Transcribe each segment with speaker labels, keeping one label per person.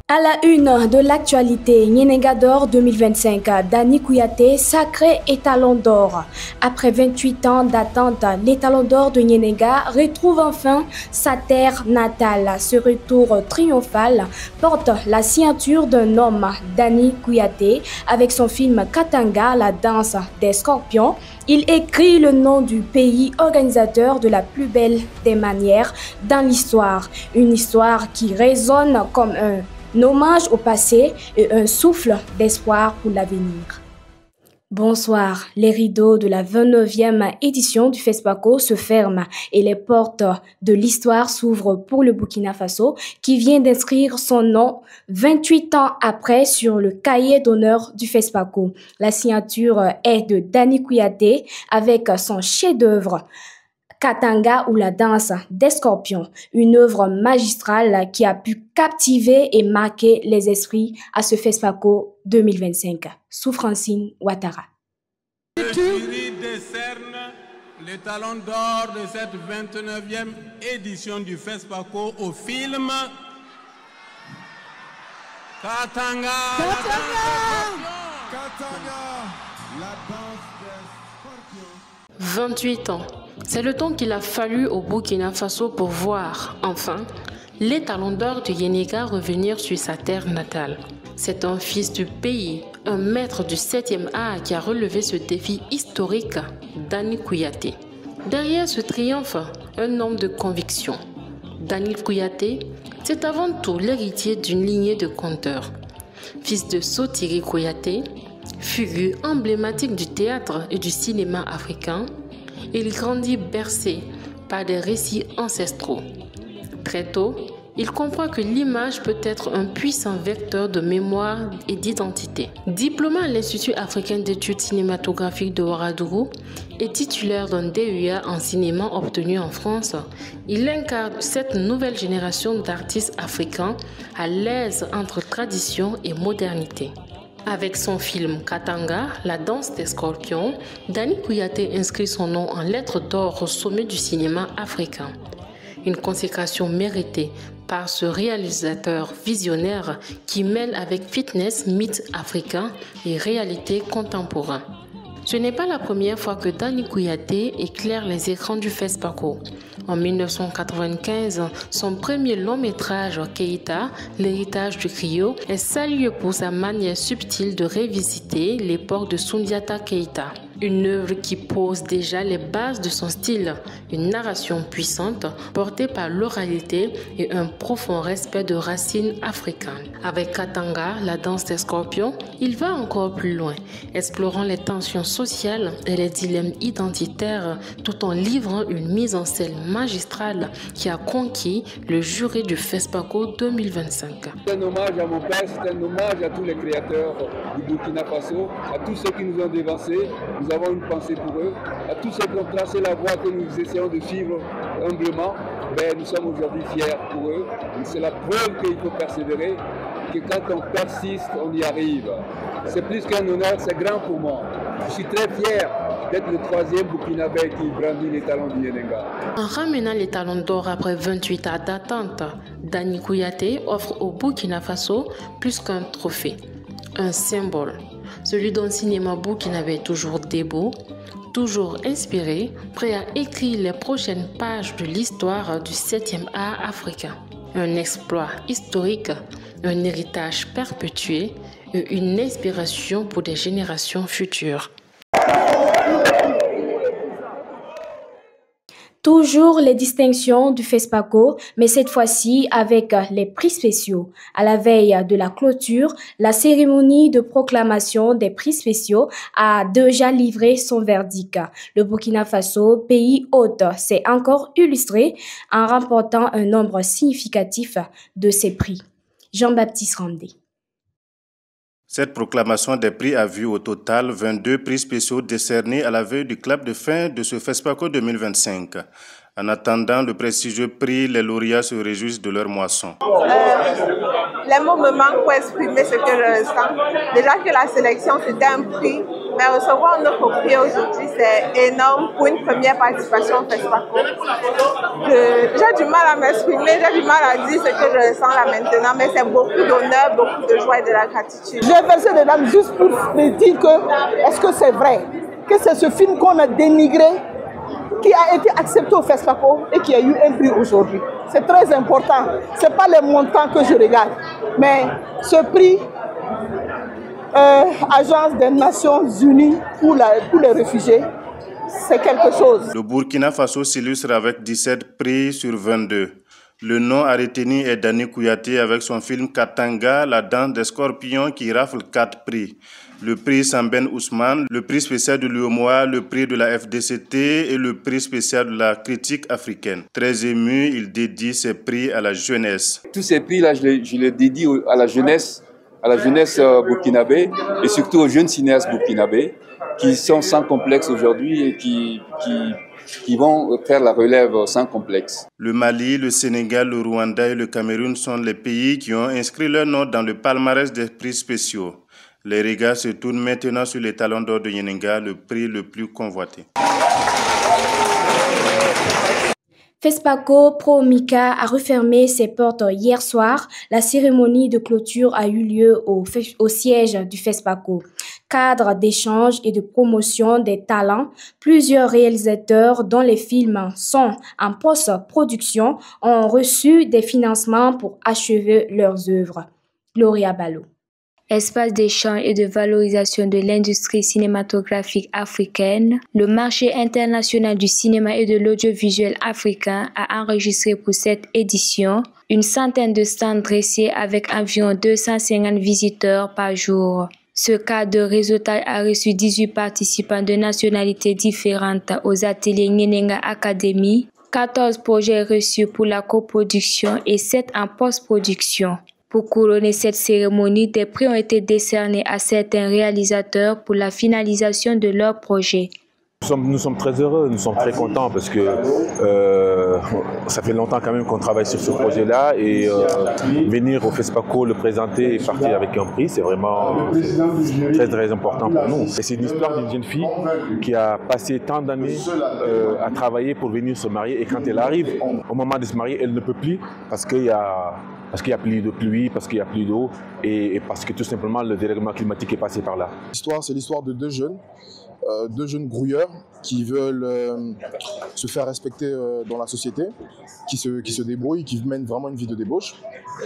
Speaker 1: À la une de l'actualité, Nyenenga d'or 2025, Dany Kouyaté, sacré étalon d'or. Après 28 ans d'attente, l'étalon d'or de Nyenenga retrouve enfin sa terre natale. Ce retour triomphal porte la signature d'un homme, Dany Kouyaté, avec son film Katanga, la danse des scorpions. Il écrit le nom du pays organisateur de la plus belle des manières dans l'histoire. Une histoire qui résonne comme un hommage au passé et un souffle d'espoir pour l'avenir. Bonsoir, les rideaux de la 29e édition du FESPACO se ferment et les portes de l'histoire s'ouvrent pour le Burkina Faso qui vient d'inscrire son nom 28 ans après sur le cahier d'honneur du FESPACO. La signature est de Dany Kouyaté avec son chef-d'œuvre Katanga ou la danse des scorpions, une œuvre magistrale qui a pu captiver et marquer les esprits à ce FESPACO 2025. Sous Francine Ouattara.
Speaker 2: Le jury décerne le talon d'or de cette 29e édition du FESPACO au film Katanga,
Speaker 3: la danse des scorpions.
Speaker 4: 28 ans. C'est le temps qu'il a fallu au Burkina Faso pour voir, enfin, l'étalon d'or de Nyenenga revenir sur sa terre natale. C'est un fils du pays, un maître du 7e art qui a relevé ce défi historique, Dany Kouyaté. Derrière ce triomphe, un homme de conviction. Dany Kouyaté, c'est avant tout l'héritier d'une lignée de conteurs. Fils de Sotiri Kouyaté, figure emblématique du théâtre et du cinéma africain, il grandit bercé par des récits ancestraux. Très tôt, il comprend que l'image peut être un puissant vecteur de mémoire et d'identité. Diplômé à l'Institut africain d'études cinématographiques de Ouagadougou et titulaire d'un DEA en cinéma obtenu en France, il incarne cette nouvelle génération d'artistes africains à l'aise entre tradition et modernité. Avec son film Katanga, la danse des scorpions, Dany Kouyaté inscrit son nom en lettres d'or au sommet du cinéma africain. Une consécration méritée par ce réalisateur visionnaire qui mêle avec fitness mythe africain et réalité contemporaine. Ce n'est pas la première fois que Dany Kouyaté éclaire les écrans du FESPACO. En 1995, son premier long métrage Keïta, l'héritage du griot, est salué pour sa manière subtile de revisiter l'époque de Soundiata Keïta. Une œuvre qui pose déjà les bases de son style, une narration puissante portée par l'oralité et un profond respect de racines africaines. Avec Katanga, la danse des scorpions, il va encore plus loin, explorant les tensions sociales et les dilemmes identitaires tout en livrant une mise en scène magistrale qui a conquis le jury du FESPACO 2025.
Speaker 5: C'est un hommage à mon père, c'est un hommage à tous les créateurs du Burkina Faso, à tous ceux qui nous ont dévancés. Nous avons une pensée pour eux, à tous ceux qui ont tracé la voie que nous essayons de suivre humblement. Nous sommes aujourd'hui fiers pour eux. C'est la preuve qu'il faut persévérer, que quand on persiste, on y arrive. C'est plus qu'un honneur, c'est grand pour moi. Je suis très fier d'être le 3e Burkinabé qui brandit les talons du Nyenenga.
Speaker 4: En ramenant les talons d'or après 28 ans d'attente, Dany Kouyaté offre au Burkina Faso plus qu'un trophée, un symbole. Celui d'un cinéma burkinabé toujours debout, toujours inspiré, prêt à écrire les prochaines pages de l'histoire du 7e art africain. Un exploit historique, un héritage perpétué et une inspiration pour des générations futures.
Speaker 1: Toujours les distinctions du FESPACO, mais cette fois-ci avec les prix spéciaux. À la veille de la clôture, la cérémonie de proclamation des prix spéciaux a déjà livré son verdict. Le Burkina Faso, pays hôte, s'est encore illustré en remportant un nombre significatif de ces prix. Jean-Baptiste Randé.
Speaker 6: Cette proclamation des prix a vu au total 22 prix spéciaux décernés à la veille du clap de fin de ce FESPACO 2025. En attendant le prestigieux prix, les lauréats se réjouissent de leur moisson.
Speaker 7: Les mots me manquent pour exprimer ce que je ressens. Déjà que la sélection, c'était un prix, mais recevoir notre prix aujourd'hui, c'est énorme pour une première participation au FESPACO. Je du mal à m'exprimer, j'ai du mal à dire ce que je ressens là maintenant, mais c'est beaucoup d'honneur, beaucoup de joie et de la gratitude.
Speaker 8: J'ai versé des larmes juste pour me dire que, est-ce que c'est vrai que c'est ce film qu'on a dénigré qui a été accepté au FESPACO et qui a eu un prix aujourd'hui. C'est très important. Ce n'est pas les montants que je regarde, mais ce prix Agence des Nations Unies pour les réfugiés, c'est quelque chose.
Speaker 6: Le Burkina Faso s'illustre avec 17 prix sur 22. Le nom à retenir est Dani Kouyaté avec son film Katanga, la danse des scorpions qui rafle 4 prix. Le prix Samben Ousmane, le prix spécial de l'UOMOA, le prix de la FDCT et le prix spécial de la critique africaine. Très ému, il dédie ses prix à la jeunesse.
Speaker 5: Tous ces prix-là, je les dédie à la jeunesse burkinabé et surtout aux jeunes cinéastes burkinabés qui sont sans complexe aujourd'hui et qui vont faire la relève sans complexe.
Speaker 6: Le Mali, le Sénégal, le Rwanda et le Cameroun sont les pays qui ont inscrit leur nom dans le palmarès des prix spéciaux. Les regards se tournent maintenant sur les Talons d'or de Yenenga, le prix le plus convoité.
Speaker 1: FESPACO Pro Mica a refermé ses portes hier soir. La cérémonie de clôture a eu lieu au siège du FESPACO. Cadre d'échange et de promotion des talents, plusieurs réalisateurs dont les films sont en post-production ont reçu des financements pour achever leurs œuvres. Gloria Balo.
Speaker 9: Espace d'échange et de valorisation de l'industrie cinématographique africaine, le marché international du cinéma et de l'audiovisuel africain a enregistré pour cette édition une centaine de stands dressés avec environ 250 visiteurs par jour. Ce cadre de réseautage a reçu 18 participants de nationalités différentes aux ateliers Nyenenga Academy, 14 projets reçus pour la coproduction et 7 en post-production. Pour couronner cette cérémonie, des prix ont été décernés à certains réalisateurs pour la finalisation de leurs projets.
Speaker 10: Nous sommes très heureux, nous sommes très contents parce que ça fait longtemps quand même qu'on travaille sur ce projet-là et venir au FESPACO, le présenter et partir avec un prix, c'est vraiment très très important pour nous. Et c'est une histoire d'une jeune fille qui a passé tant d'années à travailler pour venir se marier et quand elle arrive, au moment de se marier, elle ne peut plus parce qu'il y a plus de pluie, parce qu'il y a plus d'eau et parce que tout simplement le dérèglement climatique est passé par là.
Speaker 11: L'histoire, c'est l'histoire de deux jeunes grouilleurs qui veulent se faire respecter dans la société, qui se débrouillent, qui mènent vraiment une vie de débauche.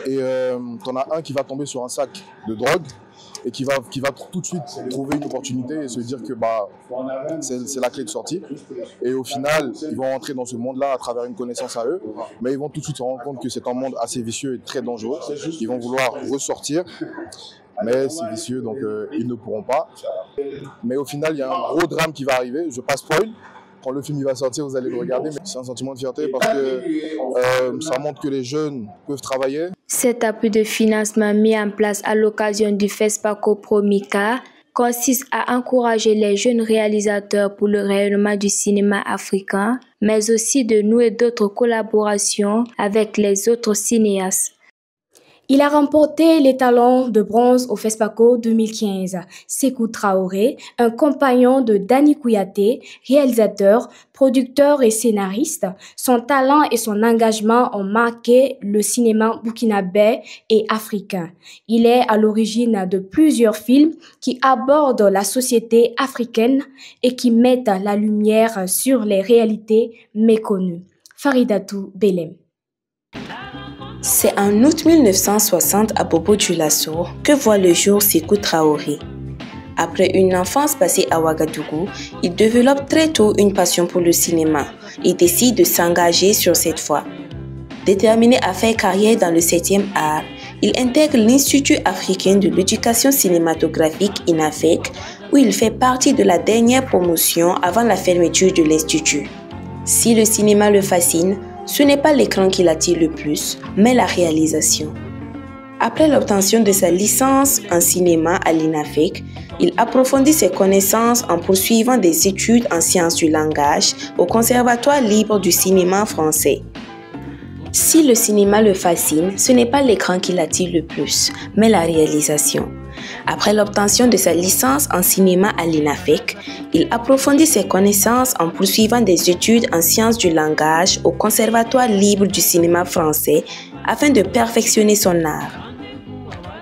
Speaker 11: Et t'en as un qui va tomber sur un sac de drogue et qui va tout de suite trouver une opportunité et se dire que c'est la clé de sortie. Et au final, ils vont entrer dans ce monde-là à travers une connaissance à eux, mais ils vont tout de suite se rendre compte que c'est un monde assez vicieux et très dangereux. Ils vont vouloir ressortir, mais c'est vicieux, donc ils ne pourront pas. Mais au final, il y a un gros drame qui va arriver. Je passe spoil. Quand le film il va sortir, vous allez le regarder. Mais c'est un sentiment de fierté parce que ça montre que les jeunes peuvent travailler.
Speaker 9: Cet appui de financement mis en place à l'occasion du FESPACO Pro Mica consiste à encourager les jeunes réalisateurs pour le rayonnement du cinéma africain, mais aussi de nouer d'autres collaborations avec les autres cinéastes.
Speaker 1: Il a remporté les talons de bronze au FESPACO 2015. Sékou Traoré, un compagnon de Dani Kouyaté, réalisateur, producteur et scénariste, son talent et son engagement ont marqué le cinéma burkinabé et africain. Il est à l'origine de plusieurs films qui abordent la société africaine et qui mettent la lumière sur les réalités méconnues. Faridatou Belem.
Speaker 12: C'est en août 1960 à Bobo-Dioulasso que voit le jour Sékou Traoré. Après une enfance passée à Ouagadougou, il développe très tôt une passion pour le cinéma et décide de s'engager sur cette voie. Déterminé à faire carrière dans le 7e art, il intègre l'Institut africain de l'éducation cinématographique INAFEC, où il fait partie de la dernière promotion avant la fermeture de l'institut. Si le cinéma le fascine, ce n'est pas l'écran qui l'attire le plus, mais la réalisation. Après l'obtention de sa licence en cinéma à l'INAFEC, il approfondit ses connaissances en poursuivant des études en sciences du langage au Conservatoire libre du cinéma français. Si le cinéma le fascine, ce n'est pas l'écran qui l'attire le plus, mais la réalisation. Après l'obtention de sa licence en cinéma à l'INAFEC, il approfondit ses connaissances en poursuivant des études en sciences du langage au Conservatoire libre du cinéma français afin de perfectionner son art.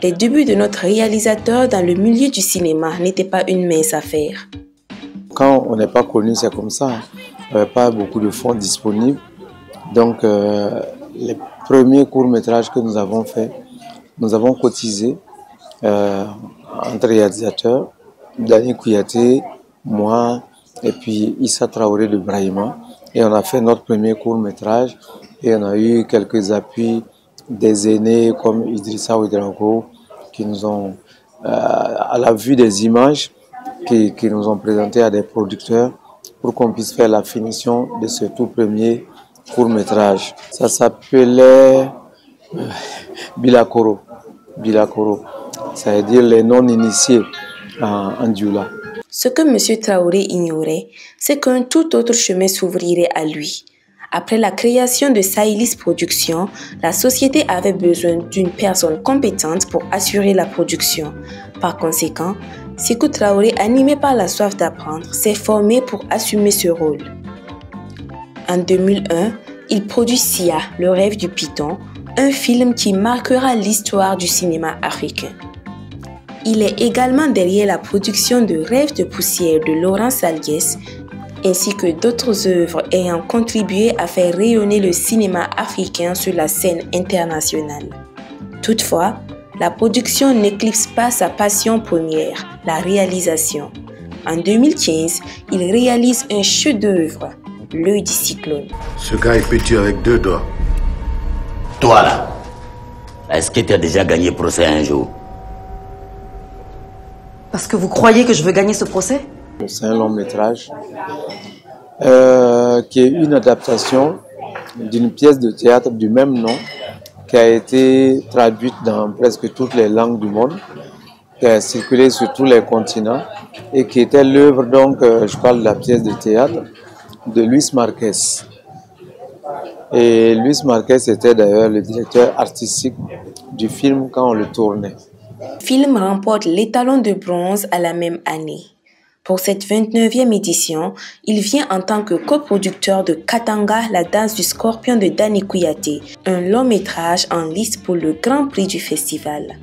Speaker 12: Les débuts de notre réalisateur dans le milieu du cinéma n'étaient pas une mince affaire.
Speaker 13: Quand on n'est pas connu, c'est comme ça. Il n'y avait pas beaucoup de fonds disponibles. Donc, les premiers courts-métrages que nous avons faits, nous avons cotisé entre réalisateurs, Dani Kouyaté, moi et puis Issa Traoré de Brahima. Et on a fait notre premier court-métrage et on a eu quelques appuis des aînés comme Idrissa Ouedraogo qui nous ont, à la vue des images, qui nous ont présenté à des producteurs pour qu'on puisse faire la finition de ce tout premier court-métrage. Ça s'appelait Bilakoro. Bilakoro, ça veut dire les non-initiés en Dioula.
Speaker 12: Ce que M. Traoré ignorait, c'est qu'un tout autre chemin s'ouvrirait à lui. Après la création de Saïlis Productions, la société avait besoin d'une personne compétente pour assurer la production. Par conséquent, Sékou Traoré, animé par la soif d'apprendre, s'est formé pour assumer ce rôle. En 2001, il produit Sia, le rêve du python, un film qui marquera l'histoire du cinéma africain. Il est également derrière la production de Rêve de poussière de Laurent Salguès, ainsi que d'autres œuvres ayant contribué à faire rayonner le cinéma africain sur la scène internationale. Toutefois, la production n'éclipse pas sa passion première, la réalisation. En 2015, il réalise un chef-d'œuvre, L'œil du cyclone.
Speaker 14: Ce gars, il peut tuer avec 2 doigts.
Speaker 15: Toi là, est-ce que tu as déjà gagné procès un jour?
Speaker 16: Parce que vous croyez que je veux gagner ce procès?
Speaker 13: C'est un long métrage qui est une adaptation d'une pièce de théâtre du même nom qui a été traduite dans presque toutes les langues du monde, qui a circulé sur tous les continents et qui était l'œuvre, donc je parle de la pièce de théâtre, de Luis Marquez. Et Luis Marquez était d'ailleurs le directeur artistique du film quand on le tournait.
Speaker 12: Le film remporte l'étalon de bronze à la même année. Pour cette 29e édition, il vient en tant que coproducteur de Katanga, la danse du scorpion de Dani Kouyaté, un long métrage en lice pour le Grand Prix du festival.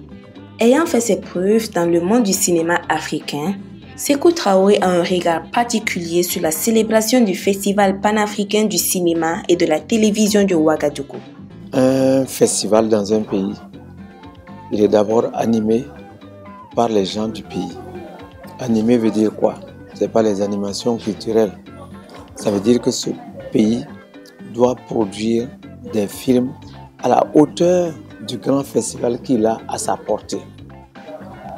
Speaker 12: Ayant fait ses preuves dans le monde du cinéma africain, Sékou Traoré a un regard particulier sur la célébration du Festival panafricain du cinéma et de la télévision de Ouagadougou.
Speaker 13: Un festival dans un pays, il est d'abord animé par les gens du pays. Animé veut dire quoi? Ce n'est pas les animations culturelles. Ça veut dire que ce pays doit produire des films à la hauteur du grand festival qu'il a à sa portée.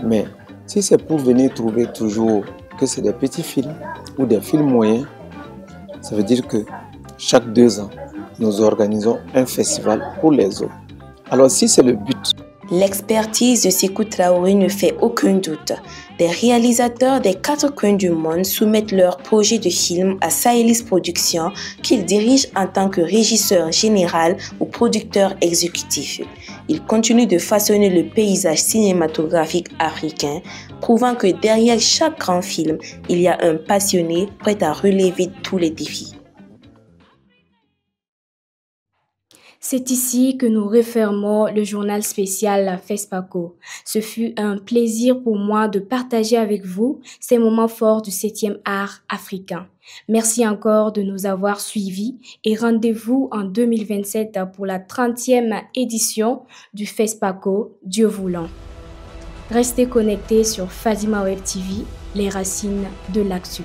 Speaker 13: Mais si c'est pour venir trouver toujours que c'est des petits films ou des films moyens, ça veut dire que chaque 2 ans, nous organisons un festival pour les autres. Alors si c'est le but,
Speaker 12: l'expertise de Sékou Traoré ne fait aucun doute. Des réalisateurs des 4 coins du monde soumettent leurs projets de film à Saïlis Productions qu'il dirige en tant que régisseur général ou producteur exécutif. Il continue de façonner le paysage cinématographique africain, prouvant que derrière chaque grand film, il y a un passionné prêt à relever tous les défis.
Speaker 1: C'est ici que nous refermons le journal spécial FESPACO. Ce fut un plaisir pour moi de partager avec vous ces moments forts du 7e art africain. Merci encore de nous avoir suivis et rendez-vous en 2027 pour la 30e édition du FESPACO, Dieu voulant. Restez connectés sur Fadima Web TV, les racines de l'actu.